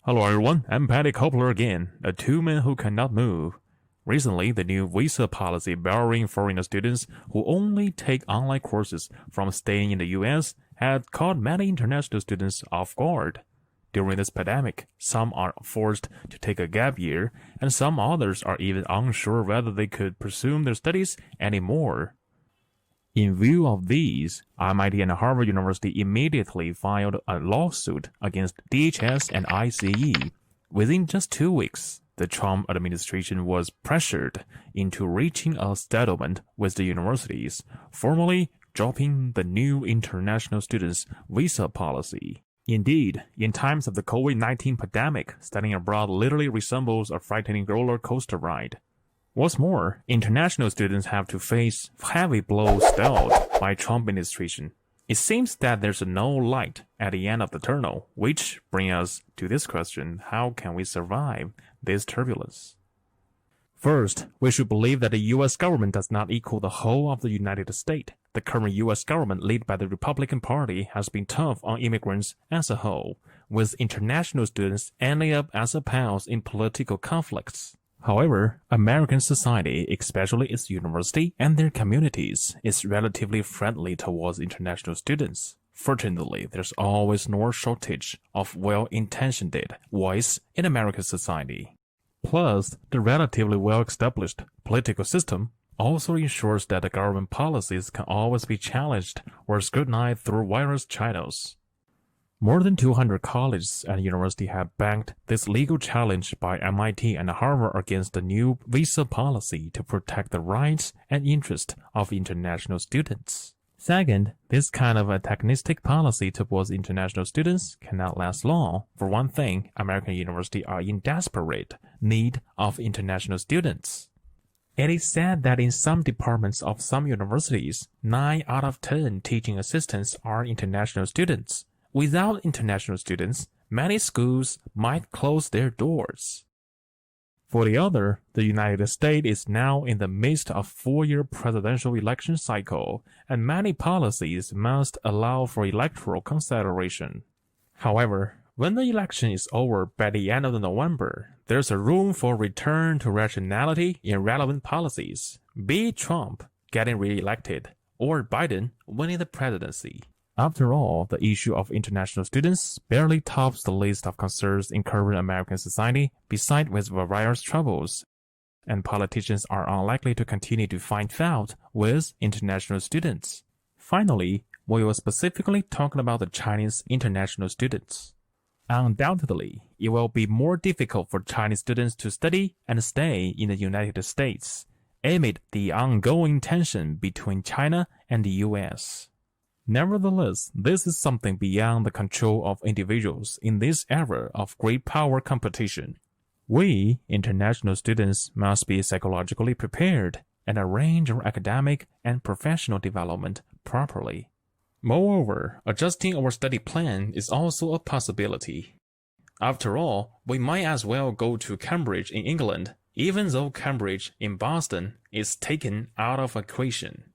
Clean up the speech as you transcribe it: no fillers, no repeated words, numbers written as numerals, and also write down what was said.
Hello everyone, I'm Cobbler again, a two-man who cannot move. Recently, the new visa policy barring foreign students who only take online courses from staying in the US had caught many international students off guard. During this pandemic, some are forced to take a gap year, and some others are even unsure whether they could pursue their studies anymore. In view of these, MIT and Harvard University immediately filed a lawsuit against DHS and ICE. Within just 2 weeks, the Trump administration was pressured into reaching a settlement with the universities, formally dropping the new international students visa policy. Indeed, in times of the COVID-19 pandemic, studying abroad literally resembles a frightening roller coaster ride. What's more, international students have to face heavy blows dealt by Trump administration. It seems that there's no light at the end of the tunnel, which brings us to this question: how can we survive this turbulence? First, we should believe that the U.S. government does not equal the whole of the United States. The current U.S. government, led by the Republican Party, has been tough on immigrants as a whole, with international students ending up as a pals in political conflicts. However, American society, especially its university and their communities, is relatively friendly towards international students. Fortunately, there's always no shortage of well-intentioned voice in American society. Plus, the relatively well-established political system also ensures that the government policies can always be challenged or scrutinized through various channels. More than 200 colleges and universities have backed this legal challenge by MIT and Harvard against the new visa policy to protect the rights and interests of international students. Second, this kind of antagonistic policy towards international students cannot last long. For one thing, American universities are in desperate need of international students. It is said that in some departments of some universities, 9 out of 10 teaching assistants are international students. Without international students, many schools might close their doors. For the other, the United States is now in the midst of a 4-year presidential election cycle, and many policies must allow for electoral consideration. However, when the election is over by the end of November, there's a room for return to rationality in relevant policies, be it Trump getting re-elected or Biden winning the presidency. After all, the issue of international students barely tops the list of concerns in current American society, besides with various troubles, and politicians are unlikely to continue to find fault with international students. Finally, we will specifically talk about the Chinese international students. Undoubtedly, it will be more difficult for Chinese students to study and stay in the United States, amid the ongoing tension between China and the US. Nevertheless, this is something beyond the control of individuals in this era of great power competition. We, international students, must be psychologically prepared and arrange our academic and professional development properly. Moreover, adjusting our study plan is also a possibility. After all, we might as well go to Cambridge in England, even though Cambridge in Boston is taken out of equation.